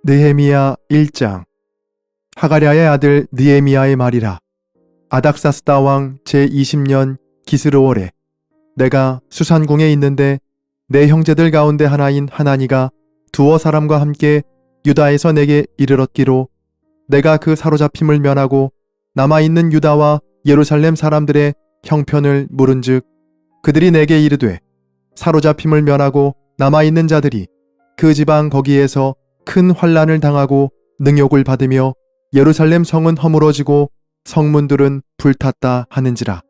느헤미야 1장. 하가랴의 아들 느헤미야의 말이라. 아닥사스다 왕 제20년 기스르월에 내가 수산궁에 있는데 내 형제들 가운데 하나인 하나니가 두어 사람과 함께 유다에서 내게 이르렀기로 내가 그 사로잡힘을 면하고 남아있는 유다와 예루살렘 사람들의 형편을 물은즉 그들이 내게 이르되 사로잡힘을 면하고 남아있는 자들이 그 지방 거기에서 큰 환난을 당하고 능욕을 받으며 예루살렘 성은 허물어지고 성문들은 불탔다 하는지라.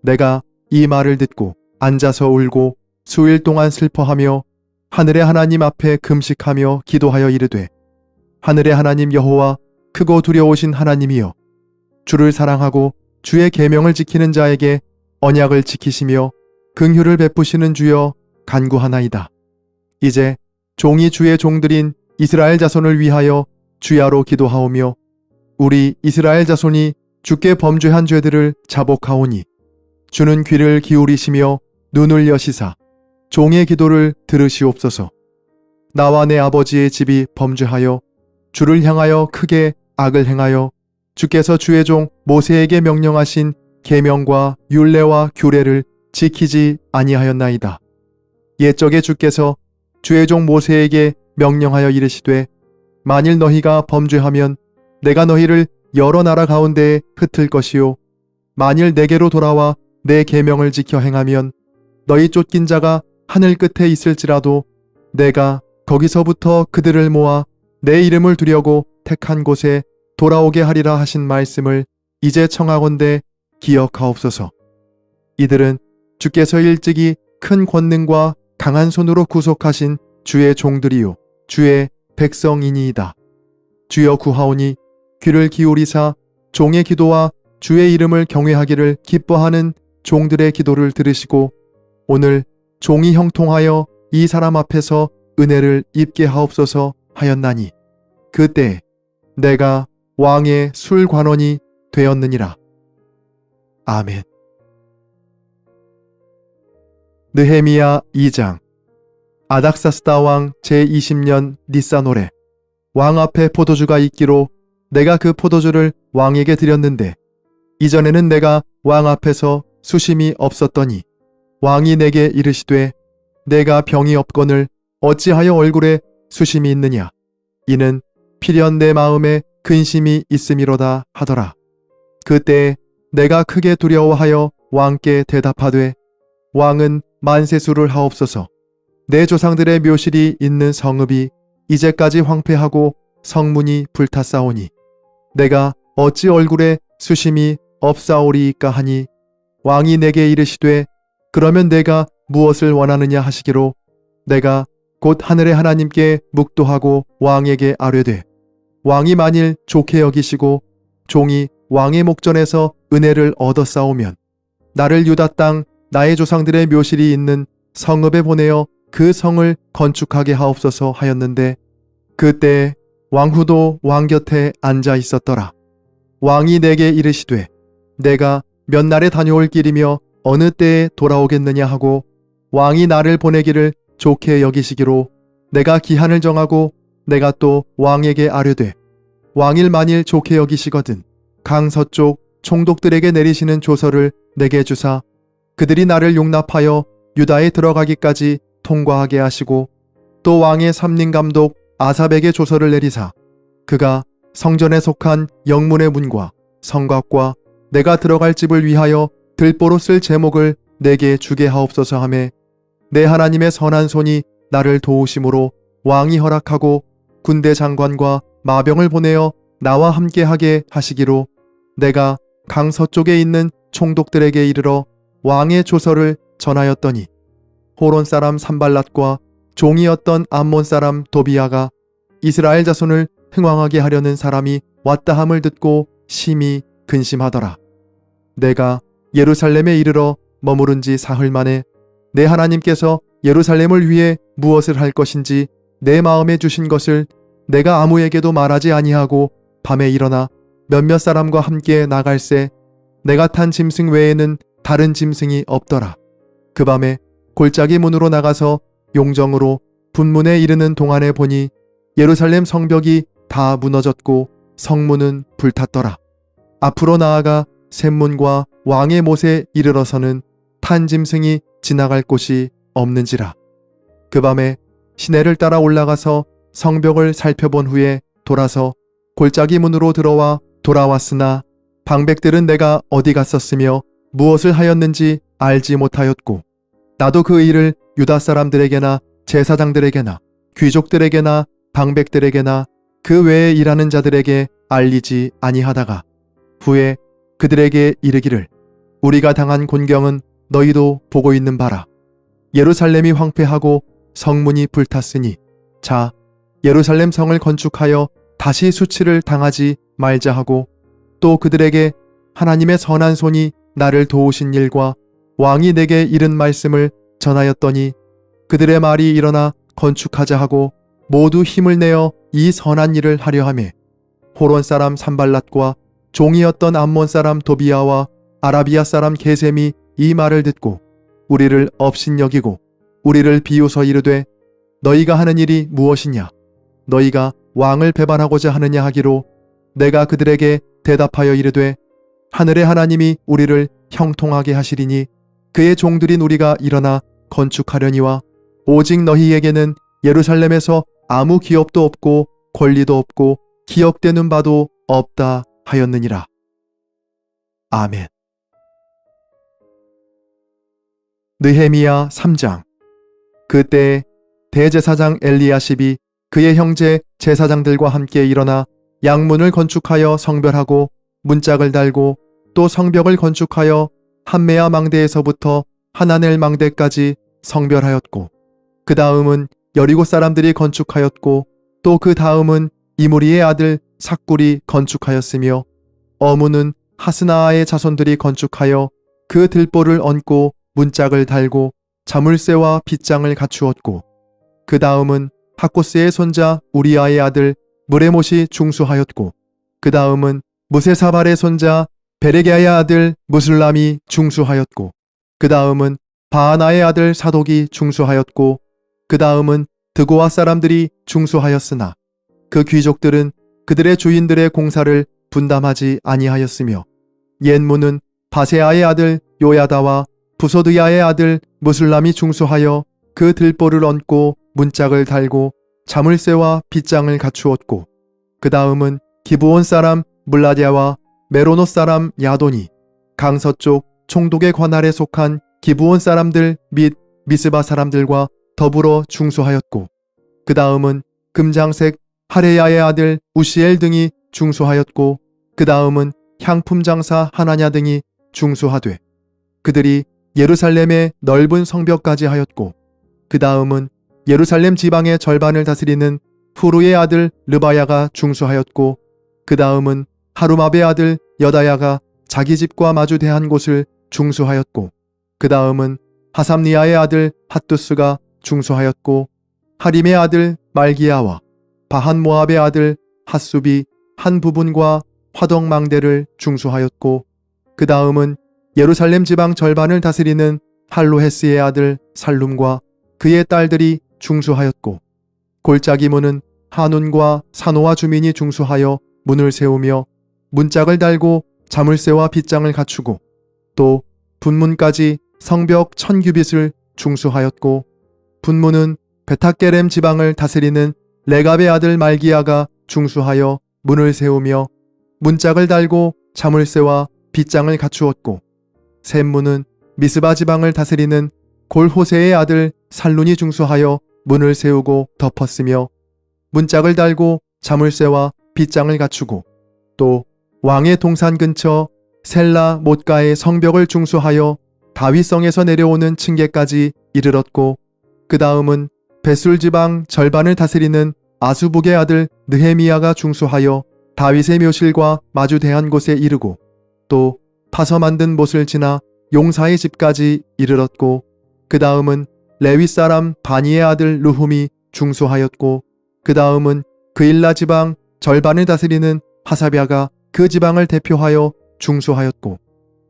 내가 이 말을 듣고 앉아서 울고 수일 동안 슬퍼하며 하늘의 하나님 앞에 금식하며 기도하여 이르되 하늘의 하나님 여호와 크고 두려우신 하나님이여 주를 사랑하고 주의 계명을 지키는 자에게 언약을 지키시며 긍휼을 베푸시는 주여 간구하나이다. 이제 종이 주의 종들인 이스라엘 자손을 위하여 주야로 기도하오며 우리 이스라엘 자손이 주께 범죄한 죄들을 자복하오니 주는 귀를 기울이시며 눈을 여시사 종의 기도를 들으시옵소서. 나와 내 아버지의 집이 범죄하여 주를 향하여 크게 악을 행하여 주께서 주의 종 모세에게 명령하신 계명과 율례와 규례를 지키지 아니하였나이다. 옛적에 주께서 주의 종 모세에게 명령하여 이르시되 만일 너희가 범죄하면 내가 너희를 여러 나라 가운데에 흩을 것이요 만일 내게로 돌아와 내 계명을 지켜 행하면 너희 쫓긴 자가 하늘 끝에 있을지라도 내가 거기서부터 그들을 모아 내 이름을 두려고 택한 곳에 돌아오게 하리라 하신 말씀을 이제 청하건대 기억하옵소서. 이들은 주께서 일찍이 큰 권능과 강한 손으로 구속하신 주의 종들이요 주의 백성이니이다. 주여 구하오니 귀를 기울이사 종의 기도와 주의 이름을 경외하기를 기뻐하는 종들의 기도를 들으시고 오늘 종이 형통하여 이 사람 앞에서 은혜를 입게 하옵소서 하였나니 그때 내가 왕의 술관원이 되었느니라. 아멘. 느헤미야 2장. 아닥사스다 왕 제20년 니산월에 왕 앞에 포도주가 있기로 내가 그 포도주를 왕에게 드렸는데 이전에는 내가 왕 앞에서 수심이 없었더니 왕이 내게 이르시되 내가 병이 없거늘 어찌하여 얼굴에 수심이 있느냐 이는 필연 내 마음에 근심이 있음이로다 하더라. 그때 내가 크게 두려워하여 왕께 대답하되 왕은 만세수를 하옵소서. 내 조상들의 묘실이 있는 성읍이 이제까지 황폐하고 성문이 불탔사오니 내가 어찌 얼굴에 수심이 없사오리이까 하니 왕이 내게 이르시되 그러면 내가 무엇을 원하느냐 하시기로 내가 곧 하늘의 하나님께 묵도하고 왕에게 아뢰되 왕이 만일 좋게 여기시고 종이 왕의 목전에서 은혜를 얻었사오면 나를 유다 땅 나의 조상들의 묘실이 있는 성읍에 보내어 그 성을 건축하게 하옵소서 하였는데 그때 왕후도 왕 곁에 앉아 있었더라. 왕이 내게 이르시되 내가 몇 날에 다녀올 길이며 어느 때에 돌아오겠느냐 하고 왕이 나를 보내기를 좋게 여기시기로 내가 기한을 정하고 내가 또 왕에게 아뢰되 왕일 만일 좋게 여기시거든 강 서쪽 총독들에게 내리시는 조서를 내게 주사 그들이 나를 용납하여 유다에 들어가기까지 통과하게 하시고 또 왕의 삼림감독 아삽에게 조서를 내리사 그가 성전에 속한 영문의 문과 성곽과 내가 들어갈 집을 위하여 들보로 쓸 제목을 내게 주게 하옵소서 하매 내 하나님의 선한 손이 나를 도우심으로 왕이 허락하고 군대 장관과 마병을 보내어 나와 함께하게 하시기로 내가 강 서쪽에 있는 총독들에게 이르러 왕의 조서를 전하였더니 호론 사람 산발랏과 종이었던 암몬 사람 도비아가 이스라엘 자손을 흥왕하게 하려는 사람이 왔다함을 듣고 심히 근심하더라. 내가 예루살렘에 이르러 머무른 지 사흘 만에 내 하나님께서 예루살렘을 위해 무엇을 할 것인지 내 마음에 주신 것을 내가 아무에게도 말하지 아니하고 밤에 일어나 몇몇 사람과 함께 나갈새 내가 탄 짐승 외에는 다른 짐승이 없더라. 그 밤에 골짜기 문으로 나가서 용정으로 분문에 이르는 동안에 보니 예루살렘 성벽이 다 무너졌고 성문은 불탔더라. 앞으로 나아가 샘문과 왕의 못에 이르러서는 탄 짐승이 지나갈 곳이 없는지라. 그 밤에 시내를 따라 올라가서 성벽을 살펴본 후에 돌아서 골짜기 문으로 들어와 돌아왔으나 방백들은 내가 어디 갔었으며 무엇을 하였는지 알지 못하였고, 나도 그 일을 유다 사람들에게나 제사장들에게나 귀족들에게나 방백들에게나 그 외에 일하는 자들에게 알리지 아니하다가 후에 그들에게 이르기를, 우리가 당한 곤경은 너희도 보고 있는 바라. 예루살렘이 황폐하고 성문이 불탔으니 자, 예루살렘 성을 건축하여 다시 수치를 당하지 말자 하고, 또 그들에게 하나님의 선한 손이 나를 도우신 일과 왕이 내게 이른 말씀을 전하였더니 그들의 말이 일어나 건축하자 하고 모두 힘을 내어 이 선한 일을 하려 하매, 호론 사람 산발랏과 종이었던 암몬 사람 도비아와 아라비아 사람 게셈이 이 말을 듣고 우리를 업신여기고 우리를 비웃어 이르되, 너희가 하는 일이 무엇이냐? 너희가 왕을 배반하고자 하느냐 하기로, 내가 그들에게 대답하여 이르되, 하늘의 하나님이 우리를 형통하게 하시리니 그의 종들인 우리가 일어나 건축하려니와 오직 너희에게는 예루살렘에서 아무 기업도 없고 권리도 없고 기억되는 바도 없다 하였느니라. 아멘. 느헤미야 3장. 그때 대제사장 엘리야십이 그의 형제 제사장들과 함께 일어나 양문을 건축하여 성별하고 문짝을 달고, 또 성벽을 건축하여 함메야 망대에서부터 하나넬 망대까지 성별하였고, 그 다음은 여리고 사람들이 건축하였고, 또 그 다음은 이무리의 아들 삭굴이 건축하였으며, 어무는 하스나아의 자손들이 건축하여 그 들보를 얹고 문짝을 달고 자물쇠와 빗장을 갖추었고, 그 다음은 하코스의 손자 우리아의 아들 무레못이 중수하였고, 그 다음은 무세사발의 손자 베레게아의 아들 무술람이 중수하였고, 그 다음은 바하나의 아들 사독이 중수하였고, 그 다음은 드고아 사람들이 중수하였으나 그 귀족들은 그들의 주인들의 공사를 분담하지 아니하였으며, 옛문은 바세아의 아들 요야다와 부소드야의 아들 무술람이 중수하여 그 들보를 얹고 문짝을 달고 자물쇠와 빗장을 갖추었고, 그 다음은 기브온 사람 물라디아와 메로노 사람 야돈이 강서쪽 총독의 관할에 속한 기브온 사람들 및 미스바 사람들과 더불어 중수하였고, 그 다음은 금장색 하레야의 아들 우시엘 등이 중수하였고, 그 다음은 향품 장사 하나냐 등이 중수하되 그들이 예루살렘의 넓은 성벽까지 하였고, 그 다음은 예루살렘 지방의 절반을 다스리는 후루의 아들 르바야가 중수하였고, 그 다음은 하루마베의 아들 여다야가 자기 집과 마주 대한 곳을 중수하였고, 그 다음은 하삼니아의 아들 핫두스가 중수하였고, 하림의 아들 말기야와 바한 모압의 아들 핫숲이 한 부분과 화덕망대를 중수하였고, 그 다음은 예루살렘 지방 절반을 다스리는 할로헤스의 아들 살룸과 그의 딸들이 중수하였고, 골짜기 문은 하눈과 사노아 주민이 중수하여 문을 세우며 문짝을 달고 자물쇠와 빗장을 갖추고, 또 분문까지 성벽 1000규빗을 중수하였고, 분문은 베타게렘 지방을 다스리는 레갑의 아들 말기야가 중수하여 문을 세우며 문짝을 달고 자물쇠와 빗장을 갖추었고, 샘문은 미스바 지방을 다스리는 골호세의 아들 살룬이 중수하여 문을 세우고 덮었으며 문짝을 달고 자물쇠와 빗장을 갖추고, 또 왕의 동산 근처 셀라 못가의 성벽을 중수하여 다윗성에서 내려오는 층계까지 이르렀고, 그 다음은 베술 지방 절반을 다스리는 아수북의 아들 느헤미야가 중수하여 다윗의 묘실과 마주 대한 곳에 이르고, 또 파서 만든 못을 지나 용사의 집까지 이르렀고, 그 다음은 레위 사람 바니의 아들 르훔이 중수하였고, 그 다음은 그일라 지방 절반을 다스리는 하사랴가 그 지방을 대표하여 중수하였고,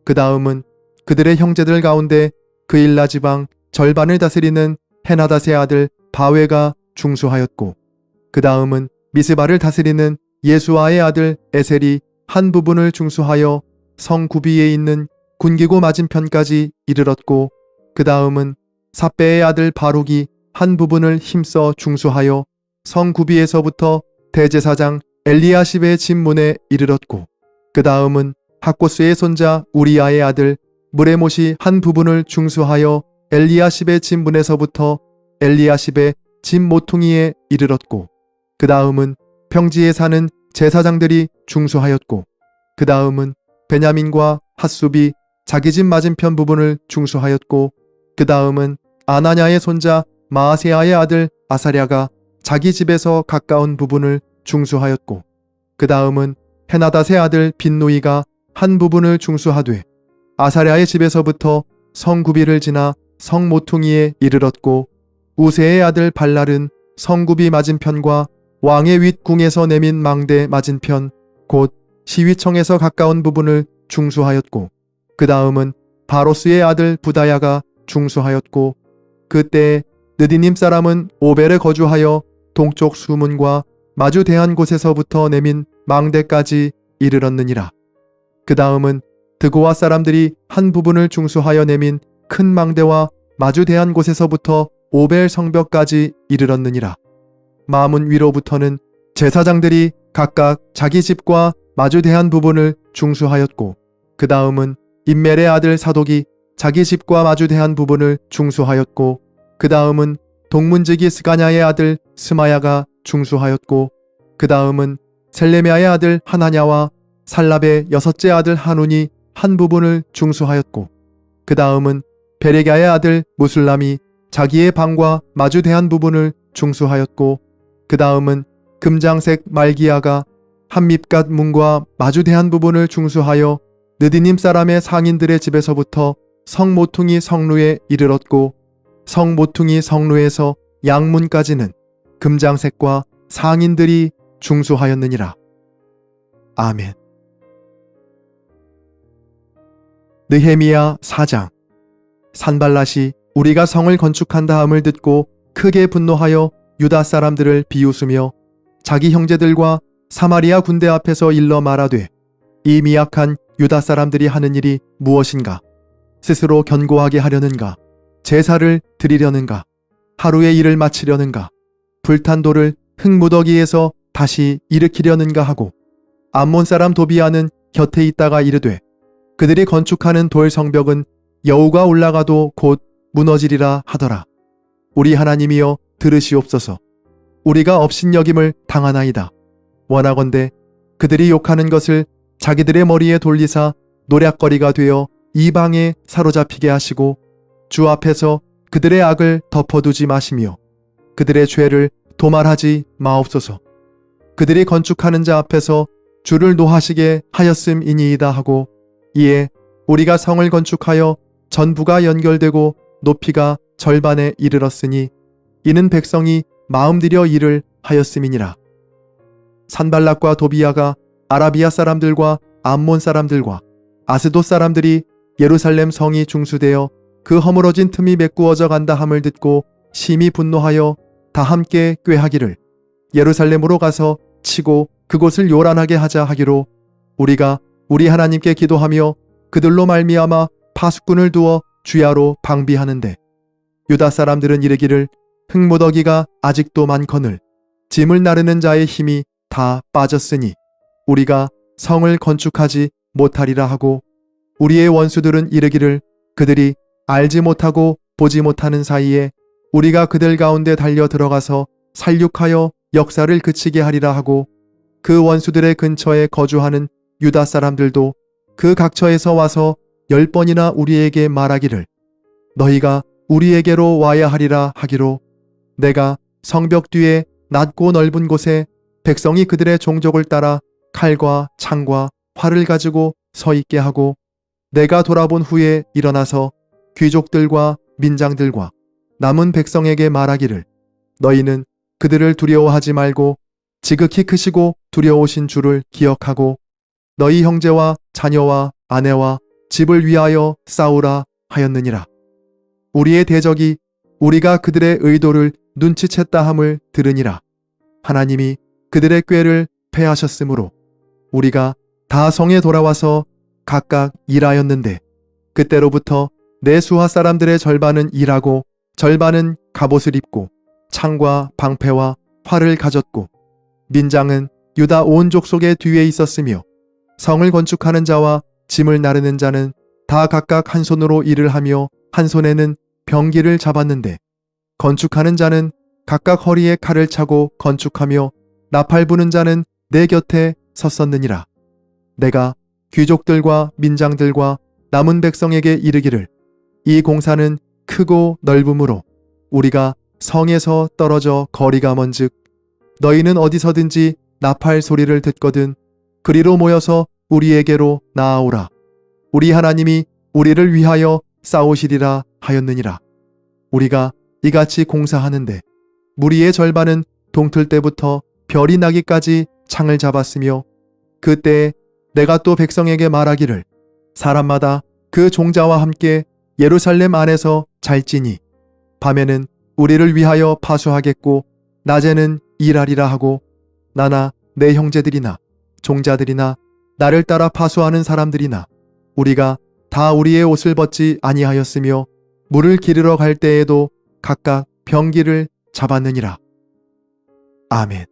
그 다음은 그들의 형제들 가운데 그일라 지방 절반을 다스리는 헤나닷의 아들 바웨가 중수하였고, 그 다음은 미스바를 다스리는 예수아의 아들 에셀이 한 부분을 중수하여 성 구비에 있는 군기고 맞은편까지 이르렀고, 그 다음은 삿배의 아들 바룩이 한 부분을 힘써 중수하여 성 구비에서부터 대제사장 엘리야십의 집문에 이르렀고, 그 다음은 학고스의 손자 우리아의 아들 무레못이 한 부분을 중수하여 엘리야십의 집문에서부터 엘리야십의 집 모퉁이에 이르렀고, 그 다음은 평지에 사는 제사장들이 중수하였고, 그 다음은 베냐민과 핫숲이 자기 집 맞은편 부분을 중수하였고, 그 다음은 아나냐의 손자 마아세아의 아들 아사랴가 자기 집에서 가까운 부분을 중수하였고, 그 다음은 헤나닷의 아들 빈누이가 한 부분을 중수하되 아사랴의 집에서부터 성구비를 지나 성 모퉁이에 이르렀고, 우세의 아들 발랄은 성구비 맞은편과 왕의 윗궁에서 내민 망대 맞은편 곧 시위청에서 가까운 부분을 중수하였고, 그 다음은 바로스의 아들 부다야가 중수하였고, 그때에 느디님 사람은 오벨에 거주하여 동쪽 수문과 마주 대한 곳에서부터 내민 망대까지 이르렀느니라. 그 다음은 드고아 사람들이 한 부분을 중수하여 내민 큰 망대와 마주 대한 곳에서부터 오벨 성벽까지 이르렀느니라. 마문 위로부터는 제사장들이 각각 자기 집과 마주 대한 부분을 중수하였고, 그 다음은 임멜의 아들 사독이 자기 집과 마주 대한 부분을 중수하였고, 그 다음은 동문지기 스가냐의 아들 스마야가 중수하였고, 그 다음은 셀레미아의 아들 하나냐와 살랍의 여섯째 아들 하눈이 한 부분을 중수하였고, 그 다음은 베레갸의 아들 무술람이 자기의 방과 마주 대한 부분을 중수하였고, 그 다음은 금장색 말기야가 한밉갓 문과 마주 대한 부분을 중수하여 느디님 사람의 상인들의 집에서부터 성모퉁이 성루에 이르렀고, 성모퉁이 성루에서 양문까지는 금장색과 상인들이 중수하였느니라. 아멘. 느헤미야 4장. 산발랏이 우리가 성을 건축한다 함을 듣고 크게 분노하여 유다 사람들을 비웃으며 자기 형제들과 사마리아 군대 앞에서 일러 말하되, 이 미약한 유다 사람들이 하는 일이 무엇인가? 스스로 견고하게 하려는가? 제사를 드리려는가? 하루의 일을 마치려는가? 불탄 돌을 흙무더기에서 다시 일으키려는가 하고, 암몬 사람 도비아는 곁에 있다가 이르되, 그들이 건축하는 돌 성벽은 여우가 올라가도 곧 무너지리라 하더라. 우리 하나님이여 들으시옵소서. 우리가 업신여김을 당하나이다. 원하건대 그들이 욕하는 것을 자기들의 머리에 돌리사 노략거리가 되어 이방에 사로잡히게 하시고, 주 앞에서 그들의 악을 덮어두지 마시며 그들의 죄를 도말하지 마옵소서. 그들이 건축하는 자 앞에서 주를 노하시게 하였음이니이다 하고, 이에 우리가 성을 건축하여 전부가 연결되고 높이가 절반에 이르렀으니 이는 백성이 마음들여 일을 하였음이니라. 산발락과 도비아가 아라비아 사람들과 암몬 사람들과 아스돗 사람들이 예루살렘 성이 중수되어 그 허물어진 틈이 메꾸어져 간다 함을 듣고 심히 분노하여 다 함께 꾀하기를, 예루살렘으로 가서 치고 그곳을 요란하게 하자 하기로, 우리가 우리 하나님께 기도하며 그들로 말미암아 파수꾼을 두어 주야로 방비하는데, 유다 사람들은 이르기를, 흙무더기가 아직도 많거늘 짐을 나르는 자의 힘이 다 빠졌으니 우리가 성을 건축하지 못하리라 하고, 우리의 원수들은 이르기를, 그들이 알지 못하고 보지 못하는 사이에 우리가 그들 가운데 달려 들어가서 살육하여 역사를 그치게 하리라 하고, 그 원수들의 근처에 거주하는 유다 사람들도 그 각처에서 와서 10번이나 우리에게 말하기를, 너희가 우리에게로 와야 하리라 하기로, 내가 성벽 뒤에 낮고 넓은 곳에 백성이 그들의 종족을 따라 칼과 창과 활을 가지고 서 있게 하고, 내가 돌아본 후에 일어나서 귀족들과 민장들과 남은 백성에게 말하기를, 너희는 그들을 두려워하지 말고 지극히 크시고 두려우신 주를 기억하고 너희 형제와 자녀와 아내와 집을 위하여 싸우라 하였느니라. 우리의 대적이 우리가 그들의 의도를 눈치챘다 함을 들으니라. 하나님이 그들의 꾀를 패하셨으므로 우리가 다 성에 돌아와서 각각 일하였는데 그때로부터 내 수하 사람들의 절반은 일하고 절반은 갑옷을 입고 창과 방패와 활을 가졌고 민장은 유다 온 족속의 뒤에 있었으며 성을 건축하는 자와 짐을 나르는 자는 다 각각 한 손으로 일을 하며 한 손에는 병기를 잡았는데 건축하는 자는 각각 허리에 칼을 차고 건축하며 나팔 부는 자는 내 곁에 섰었느니라. 내가 귀족들과 민장들과 남은 백성에게 이르기를 이 공사는 크고 넓음으로 우리가 성에서 떨어져 거리가 먼즉 너희는 어디서든지 나팔 소리를 듣거든 그리로 모여서 우리에게로 나아오라. 우리 하나님이 우리를 위하여 싸우시리라 하였느니라. 우리가 이같이 공사하는데 무리의 절반은 동틀 때부터 별이 나기까지 창을 잡았으며 그때에 내가 또 백성에게 말하기를 사람마다 그 종자와 함께 예루살렘 안에서 잘지니 밤에는 우리를 위하여 파수하겠고 낮에는 일하리라 하고 나나 내 형제들이나 종자들이나 나를 따라 파수하는 사람들이나 우리가 다 우리의 옷을 벗지 아니하였으며 물을 기르러 갈 때에도 각각 병기를 잡았느니라. 아멘.